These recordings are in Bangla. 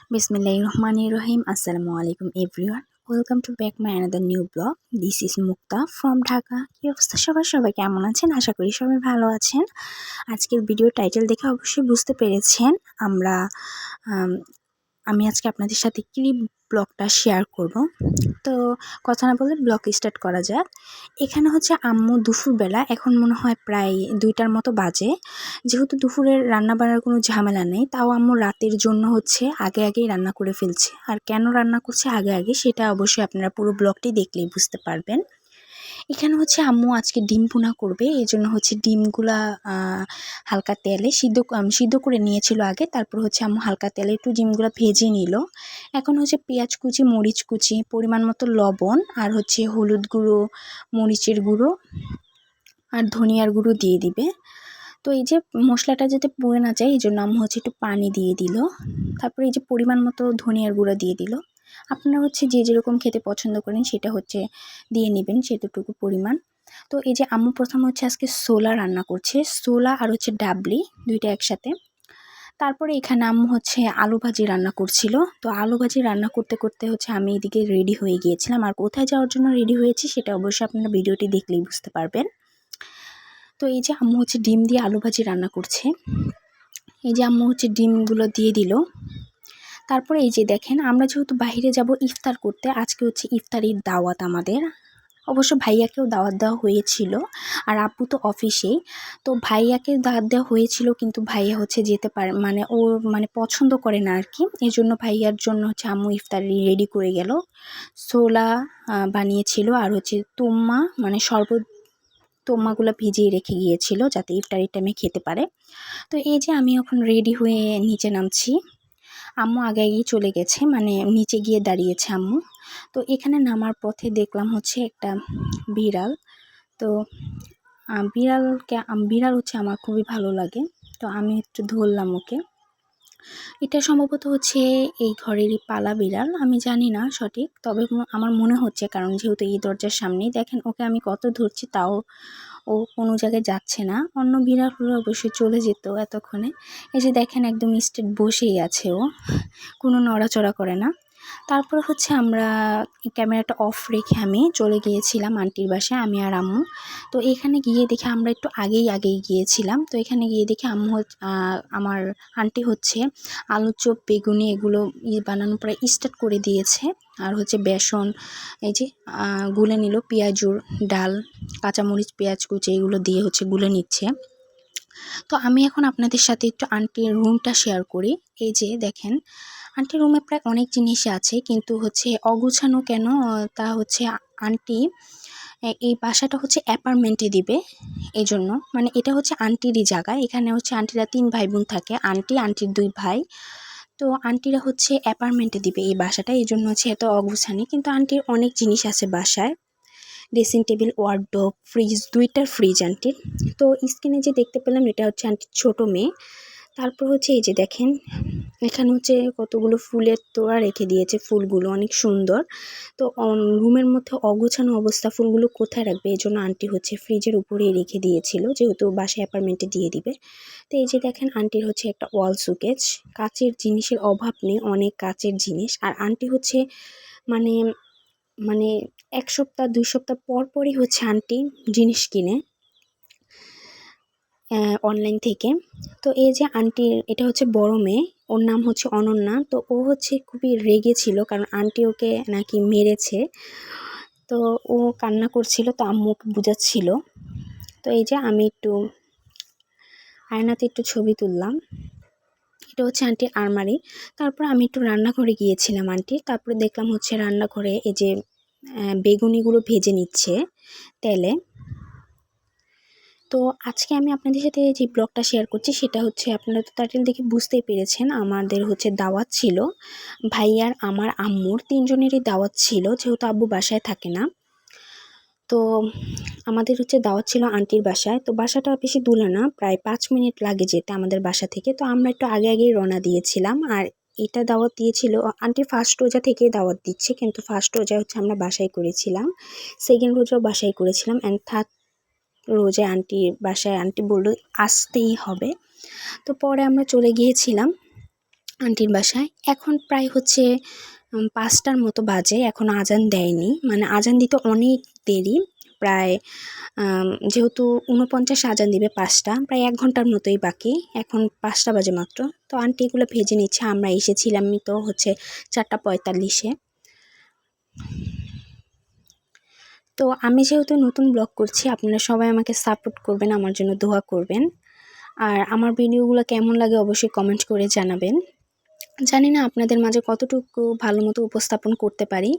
Bismillahirrahmanirrahim. Assalamualaikum everyone. Welcome to back my another new blog. This is Mukta from Dhaka. কি অবস্থা সবাই কেমন আছেন? আশা করি সবাই ভালো আছেন। আজকের ভিডিও টাইটেল দেখে অবশ্যই বুঝতে পেরেছেন আমি আজকে আপনাদের সাথে কি ব্লগটা শেয়ার করব। তো কথা না বলে ব্লগ স্টার্ট করা যাক। এখানে হচ্ছে আম্মু দুপুরবেলা, এখন মনে হয় প্রায় 2টার মতো বাজে, যেহেতু দুপুরের রান্না বান্নার কোনো ঝামেলা নেই, তাও আম্মু রাতের জন্য হচ্ছে আগেই রান্না করে ফেলছে। আর কেন রান্না করছে আগে সেটা অবশ্যই আপনারা পুরো ব্লগটি দেখলেই বুঝতে পারবেন। এখানে হচ্ছে আম্মু আজকে ডিম ভুনা করবে, এই জন্য হচ্ছে ডিমগুলা হালকা তেলে সিদ্ধ করে নিয়েছিল আগে, তারপর হচ্ছে আম্মু হালকা তেলে একটু ডিমগুলো ভেজে নিল। এখন হচ্ছে পেঁয়াজ কুচি, মরিচ কুচি, পরিমাণ মতো লবণ, আর হচ্ছে হলুদ গুঁড়ো, মরিচের গুঁড়ো আর ধনিয়ার গুঁড়ো দিয়ে দিবে। তো এই যে মশলাটা যাতে পুড়ে না যায়, এই জন্য আম্মু হচ্ছে একটু পানি দিয়ে দিল। তারপরে এই যে পরিমাণ মতো ধনিয়ার গুঁড়ো দিয়ে দিল। আপনারা হচ্ছে যে যেরকম খেতে পছন্দ করেন সেটা হচ্ছে দিয়ে নেবেন, সেতটুকু পরিমাণ। তো এই যে আম্মু প্রথমে হচ্ছে আজকে ছোলা রান্না করছে, ছোলা আর হচ্ছে ডাবলি দুইটা একসাথে। তারপরে এখানে আম্মু হচ্ছে আলু ভাজি রান্না করছিল। তো আলু ভাজি রান্না করতে করতে হচ্ছে আমি এদিকে রেডি হয়ে গিয়েছিলাম। আর কোথায় যাওয়ার জন্য রেডি হয়েছি সেটা অবশ্যই আপনারা ভিডিওটি দেখলেই বুঝতে পারবেন। তো এই যে আম্মু হচ্ছে ডিম দিয়ে আলু ভাজি রান্না করছে। এই যে আম্মু হচ্ছে ডিমগুলো দিয়ে দিল। তারপরে এই যে দেখেন, আমরা যেহেতু বাইরে যাব ইফতার করতে, আজকে হচ্ছে ইফতারির দাওয়াত আমাদের। অবশ্য ভাইয়াকেও দাওয়াত দেওয়া হয়েছিল, আর আব্বু তো অফিসেই। তো ভাইয়াকে দাওয়াত দেওয়া হয়েছিল, কিন্তু ভাইয়া হচ্ছে যেতে পারে ও পছন্দ করে না আর কি। এই জন্য ভাইয়ার জন্য হচ্ছে আম্মু ইফতারি রেডি করে গেল। ছোলা বানিয়েছিল, আর হচ্ছে শরবত তোমাগুলো ভিজিয়ে রেখে গিয়েছিল যাতে ইফতারির টাইমে খেতে পারে। তো এই যে আমি এখন রেডি হয়ে নিচে নামছি। আম্মু আগেই চলে গেছে, নিচে গিয়ে দাঁড়িয়েছে আম্মু। তো এখানে নামার পথে দেখলাম হচ্ছে একটা বিড়াল। তো বিড়াল হচ্ছে আমার খুবই ভালো লাগে। তো আমি একটু ধরলাম ওকে। এটা সম্ভবত হচ্ছে এই ঘরেরই পালা বিড়াল, আমি জানি না সঠিক, তবে আমার মনে হচ্ছে, কারণ যেহেতু এই দরজার সামনেই, দেখেন ওকে আমি কত ধরছি তাও ও কোনো জায়গায় যাচ্ছে না। অন্য বিড়াল হলে অবশ্যই চলে যেত এতক্ষণে। এই যে দেখেন একদম স্ট্রেট বসেই আছে, ও কোনো নড়াচড়া করে না। তারপর হচ্ছে আমরা ক্যামেরাটা অফ রেখে আমি চলে গিয়েছিলাম আন্টির বাসায়, আমি আর আম্মু। তো এখানে গিয়ে দেখে আমরা একটু আগেই গিয়েছিলাম। তো এখানে গিয়ে দেখে আমার আন্টি হচ্ছে আলু চপ, বেগুনি এগুলো বানানো প্রায় স্টার্ট করে দিয়েছে। আর হচ্ছে বেসন এই যে গুলে নিল, পেঁয়াজুর ডাল, কাঁচামরিচ, পেঁয়াজ কুচি এগুলো দিয়ে হচ্ছে গুলে নিচ্ছে। তো আমি এখন আপনাদের সাথে একটু আন্টির রুমটা শেয়ার করি। এই যে দেখেন, আন্টির রুমে প্রায় অনেক জিনিসই আছে, কিন্তু হচ্ছে অগুছানো কেন, তা হচ্ছে আন্টি এই বাসাটা হচ্ছে অ্যাপার্টমেন্টে দিবে, এই জন্য এটা হচ্ছে আন্টিরই জায়গা। এখানে হচ্ছে আন্টিরা 3 ভাই বোন থাকে, আন্টির 2 ভাই। তো আন্টিরা হচ্ছে অ্যাপার্টমেন্টে দিবে এই বাসাটা, এই জন্য হচ্ছে এত অগুছানি। কিন্তু আন্টির অনেক জিনিস আছে বাসায়, ড্রেসিং টেবিল, ওয়ার্ডরোব, ফ্রিজ, 2টা ফ্রিজ আন্টির। তো স্ক্রিনে যে দেখতে পেলাম এটা হচ্ছে আন্টির ছোটো মেয়ে। তারপর হচ্ছে এই যে দেখেন, এখানে হচ্ছে কতগুলো ফুলের তোড়া রেখে দিয়েছে, ফুলগুলো অনেক সুন্দর। তো রুমের মধ্যে অগোছানো অবস্থা, ফুলগুলো কোথায় রাখবে, এই জন্য আন্টি হচ্ছে ফ্রিজের উপরেই রেখে দিয়েছিল, যেহেতু বাসায় অ্যাপার্টমেন্টে দিয়ে দিবে। তো এই যে দেখেন আন্টির হচ্ছে একটা ওয়াল শোকেস, কাচের জিনিসের অভাব নেই, অনেক কাচের জিনিস। আর আন্টি হচ্ছে মানে মানে 1 সপ্তাহ 2 সপ্তাহ পরই হচ্ছে আন্টি জিনিস কিনে অনলাইন থেকে। তো এই যে আন্টির, এটা হচ্ছে বড় মেয়ে, ওর নাম হচ্ছে অনন্যা। তো ও হচ্ছে খুবই রেগে ছিল, কারণ আন্টি ওকে নাকি মেরেছে। তো ও কান্না করছিল, তো আম্মু ওকে বুঝাচ্ছিল। তো এই যে আমি একটু আয়নাতে একটু ছবি তুললাম। এটা হচ্ছে আন্টির আলমারি। তারপর আমি একটু রান্নাঘরে গিয়েছিলাম আন্টির। তারপরে দেখলাম হচ্ছে রান্নাঘরে এই যে বেগুনিগুলো ভেজে নিচ্ছে তেলে। তো আজকে আমি আপনাদের সাথে যে ব্লগটা শেয়ার করছি সেটা হচ্ছে, আপনারা তো টাইটেল দেখে বুঝতেই পেরেছেন, আমাদের হচ্ছে দাওয়াত ছিল। ভাইয়ার, আমার, আম্মুর 3 জনেরই দাওয়াত ছিল, যেহেতু আব্বু বাসায় থাকে না। তো আমাদের হচ্ছে দাওয়াত ছিল আন্টির বাসায়। তো বাসাটা বেশি দূরে না, প্রায় 5 মিনিট লাগে যেতে আমাদের বাসা থেকে। তো আমরা একটু আগেই রওনা দিয়েছিলাম। আর এটা দাওয়াত দিয়েছিল আন্টি, ফার্স্ট রোজা থেকেই দাওয়াত দিচ্ছে, কিন্তু ফার্স্ট রোজা হচ্ছে আমরা বাসায় করেছিলাম, সেকেন্ড রোজাও বাসায় করেছিলাম, অ্যান্ড থার্ড রোজায় আন্টির বাসায় আন্টি বলল আসতেই হবে। তো পরে আমরা চলে গিয়েছিলাম। আন্টির বাসায়। এখন প্রায় হচ্ছে ৫টার মতো বাজে, এখনও আজান দেয়নি, মানে আজান দিতে অনেক দেরি, প্রায় যেহেতু ৪৯ আজান দিবে ৫টা, প্রায় ১ ঘন্টার মতোই বাকি, এখন ৫টা বাজে মাত্র। তো আন্টি এগুলো ভেজে নিচ্ছে, আমরা এসেছিলাম তো হচ্ছে ৪টা ৪৫-এ। তো আমি যেহেতু নতুন ব্লগ করছি, আপনারা সবাই আমাকে সাপোর্ট করবেন, আমার জন্য দোয়া করবেন। আর আমার ভিডিওগুলো কেমন লাগে অবশ্যই কমেন্ট করে জানাবেন। জানি না আপনাদের মাঝে কতটুকু ভালো মতো উপস্থাপন করতে পারি,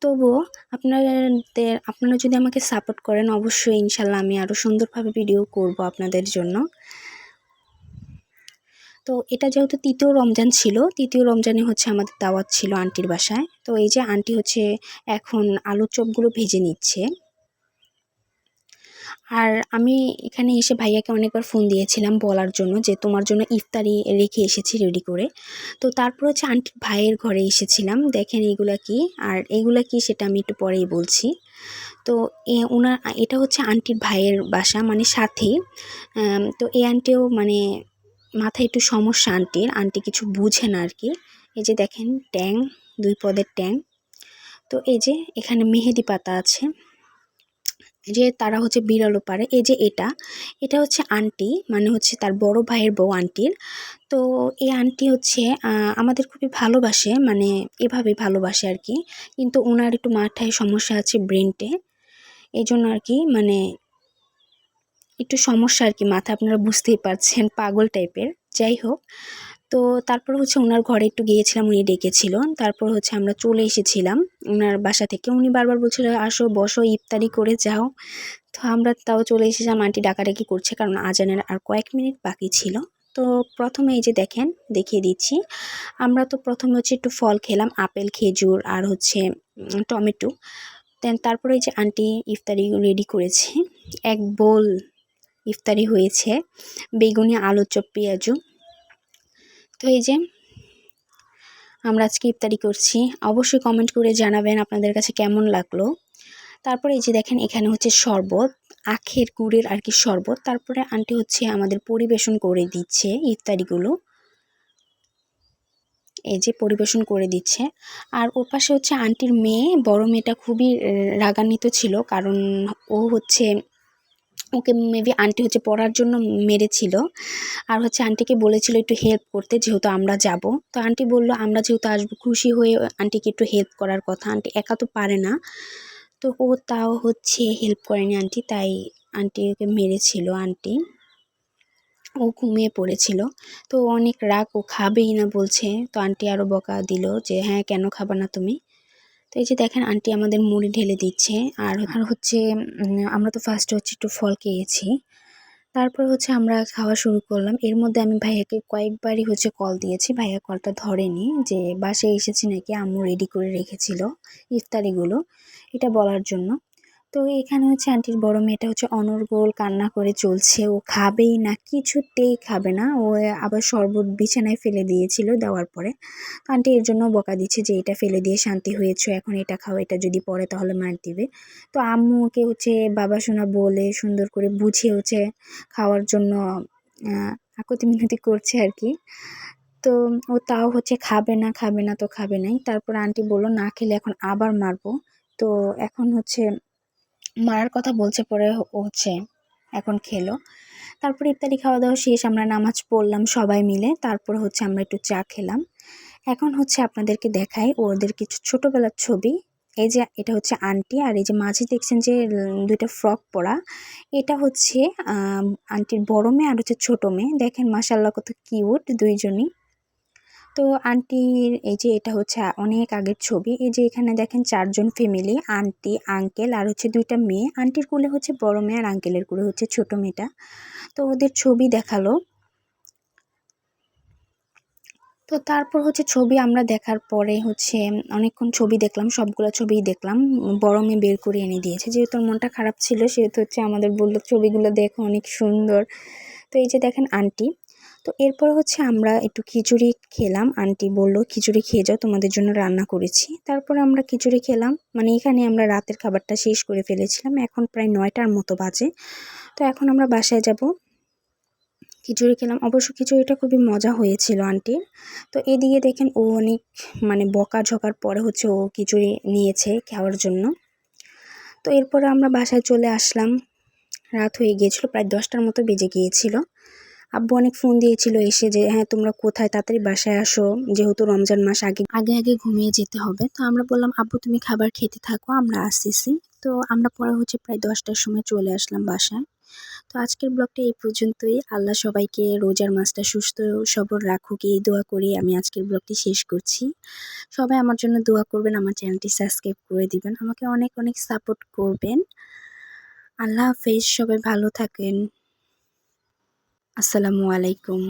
তবুও আপনারা যদি আমাকে সাপোর্ট করেন অবশ্যই ইনশাল্লাহ আমি আরও সুন্দরভাবে ভিডিও করব আপনাদের জন্য। তো এটা যেহেতু তৃতীয় রমজান ছিল, তৃতীয় রমজানে হচ্ছে আমাদের দাওয়াত ছিল আন্টির বাসায়। তো এই যে আন্টি হচ্ছে এখন আলুর চপগুলো ভেজে নিচ্ছে। আর আমি এখানে এসে ভাইয়াকে অনেকবার ফোন দিয়েছিলাম বলার জন্য যে তোমার জন্য ইফতারি রেখে এসেছি রেডি করে। তো তারপর হচ্ছে আন্টির ভাইয়ের ঘরে এসেছিলাম। দেখেন এগুলা কি, আর এগুলা কি সেটা আমি একটু পরেই বলছি। তো এটা হচ্ছে আন্টির ভাইয়ের বাসা, মানে সাথেই। তো এই আন্টিও মানে মাথায় একটু সমস্যা আন্টি কিছু বুঝে না আর কি। এই যে দেখেন ট্যাং, 2 পদের ট্যাং। তো এই যে এখানে মেহেদি পাতা আছে, যে তারা হচ্ছে বিড়ালও পারে। এই যে এটা হচ্ছে আন্টি, মানে হচ্ছে তার বড় ভাইয়ের বউ আন্টির। তো এই আন্টি হচ্ছে আমাদের খুবই ভালোবাসে, মানে এভাবেই ভালোবাসে আর কি। কিন্তু ওনার একটু মাথায় সমস্যা আছে, ব্রেনটে, এই জন্য আর কি, মানে একটু সমস্যা আর কি, মাথা আপনারা বুঝতেই পারছেন, পাগল টাইপের। যাই হোক, তো তারপর হচ্ছে ওনার ঘরে একটু গিয়েছিলাম, উনি ডেকেছিল। তারপর হচ্ছে আমরা চলে এসেছিলাম ওনার বাসা থেকে। উনি বারবার বলছিল আসো বসো ইফতারি করে যাও। তো আমরা তাও চলে এসেছিলাম, আন্টি ডাকাডাকি করছে কারণ আজানের আর কয়েক মিনিট বাকি ছিল। তো প্রথমে এই যে দেখেন দেখিয়ে দিচ্ছি, আমরা তো প্রথমে হচ্ছে একটু ফল খেলাম, আপেল, খেজুর আর হচ্ছে টমেটো। তারপরে এই যে আন্টি ইফতারি রেডি করেছে, এক বোল ইফতারি হয়েছে, বেগুনি, আলুর চপ, পেঁয়াজু। তো এই যে আমরা আজকে ইফতারি করছি, অবশ্যই কমেন্ট করে জানাবেন আপনাদের কাছে কেমন লাগলো। তারপরে এই যে দেখেন এখানে হচ্ছে শরবত, আখের গুড়ের আর কি শরবত। তারপরে আন্টি হচ্ছে আমাদের পরিবেশন করে দিচ্ছে ইফতারিগুলো, এই যে পরিবেশন করে দিচ্ছে। আর ওর পাশে হচ্ছে আন্টির মেয়ে, বড় মেয়েটা খুবই রাগান্বিত ছিল, কারণ ও হচ্ছে ওকে মেবি আন্টি হচ্ছে পড়ার জন্য মেরেছিল। আর হচ্ছে আন্টিকে বলেছিল একটু হেল্প করতে, যেহেতু আমরা যাব। তো আন্টি বলল আমরা যেহেতু আসবো, খুশি হয়ে আন্টিকে একটু হেল্প করার কথা, আন্টি একা তো পারে না। তো ও তাও হচ্ছে হেল্প করেনি আন্টি, তাই আন্টি ওকে মেরেছিল। ও ঘুমিয়ে পড়েছিল। তো অনেক রাগ, ও খাবেই না বলছে। তো আন্টি আরও বকা দিল যে হ্যাঁ কেন খাবা না তুমি। তো এই যে দেখেন আন্টি আমাদের মুড়ি ঢেলে দিচ্ছে। আর হচ্ছে আমরা তো ফার্স্টে হচ্ছে একটু ফল খেয়েছি, তারপর হচ্ছে আমরা খাওয়া শুরু করলাম। এর মধ্যে আমি ভাইয়াকে কয়েকবারই হচ্ছে কল দিয়েছি, ভাইয়া কলটা ধরেনি, যে বাসায় এসেছি নাকি, আম্মু রেডি করে রেখেছিল ইফতারিগুলো, এটা বলার জন্য। তো এখানে হচ্ছে আন্টির বড় মেয়েটা হচ্ছে অনর্গল কান্না করে চলছে, ও খাবেই না, কিছুতেই খাবে না। ও আবার শরবত বিছানায় ফেলে দিয়েছিল, দেওয়ার পরে তো আন্টি এর জন্য বকা দিচ্ছে যে এটা ফেলে দিয়ে শান্তি হয়েছে, এখন এটা খাও, এটা যদি পড়ে তাহলে মার দিবে। তো আম্মু ওকে হচ্ছে বাবা সোনা বলে সুন্দর করে বুঝিয়ে হচ্ছে খাওয়ার জন্য আকুতি মিনতি করছে আর কি। তো ও তাও হচ্ছে খাবে না, খাবে না, তো খাবে নাই। তারপর আন্টি বললো না খেলে এখন আবার মারবো। তো এখন হচ্ছে মারার কথা বলছে, পরে ও হচ্ছে এখন খেলো। তারপর ইফতারি খাওয়া দাওয়া শেষ, আমরা নামাজ পড়লাম সবাই মিলে। তারপর হচ্ছে আমরা একটু চা খেলাম। এখন হচ্ছে আপনাদেরকে দেখাই ওদের কিছু ছোটবেলার ছবি। এই যে এটা হচ্ছে আন্টি, আর এই যে মাঝে দেখছেন যে দুইটা ফ্রক পরা, এটা হচ্ছে আন্টির বড় মেয়ে আর হচ্ছে ছোট মেয়ে। দেখেন মাশাআল্লাহ কত কিউট দুইজনই। তো আন্টির এই যে এটা হচ্ছে অনেক আগের ছবি। এই যে এখানে দেখেন 4জন ফ্যামিলি, আন্টি, আঙ্কেল আর হচ্ছে 2টা মেয়ে। আন্টির কোলে হচ্ছে বড় মেয়ে আর আঙ্কেলের কোলে হচ্ছে ছোট মেয়েটা। তো ওদের ছবি দেখালো। তো তারপর হচ্ছে ছবি আমরা দেখার পরে হচ্ছে অনেকক্ষণ ছবি দেখলাম, সবগুলো ছবিই দেখলাম। বড় মেয়ে বের করে এনে দিয়েছে, যেহেতু ওর মনটা খারাপ ছিল সেহেতু হচ্ছে আমাদের বললো ছবিগুলো দেখো অনেক সুন্দর। তো এই যে দেখেন আন্টি। তো এরপর হচ্ছে আমরা একটু খিচুড়ি খেলাম, আন্টি বললো খিচুড়ি খেয়ে যাও, তোমাদের জন্য রান্না করেছি। তারপর আমরা খিচুড়ি খেলাম, মানে এখানে আমরা রাতের খাবারটা শেষ করে ফেলেছিলাম। এখন প্রায় 9টার মতো বাজে। তো এখন আমরা বাসায় যাব। খিচুড়ি খেলাম। অবশ্য খিচুড়িটা খুবই মজা হয়েছিল আন্টির। তো এদিকে দেখেন ও অনেক বকাঝকার পরে হচ্ছে ও খিচুড়ি নিয়েছে খাওয়ার জন্য। তো এরপরে আমরা বাসায় চলে আসলাম। রাত হয়ে গিয়েছিল, প্রায় 10টার মতো বেজে গিয়েছিল। আব্বু অনেক ফোন দিয়েছিল এসে যে হ্যাঁ তোমরা কোথায়, তাড়াতাড়ি বাসায় আসো, যেহেতু রমজান মাস আগে আগে আগে ঘুমিয়ে যেতে হবে। তো আমরা বললাম আব্বু তুমি খাবার খেতে থাকো, আমরা আসতেছি। তো আমরা পরে হচ্ছে প্রায় 10টার সময় চলে আসলাম বাসায়। তো আজকের ব্লগটা এই পর্যন্তই। আল্লাহ সবাইকে রোজার মাসটা সুস্থ সবল রাখুক, এই দোয়া করি আমি আজকের ব্লগটি শেষ করছি। সবাই আমার জন্য দোয়া করবেন, আমার চ্যানেলটি সাবস্ক্রাইব করে দিবেন, আমাকে অনেক অনেক সাপোর্ট করবেন। আল্লাহ হাফেজ, সবাই ভালো থাকেন। আসসালামু আলাইকুম।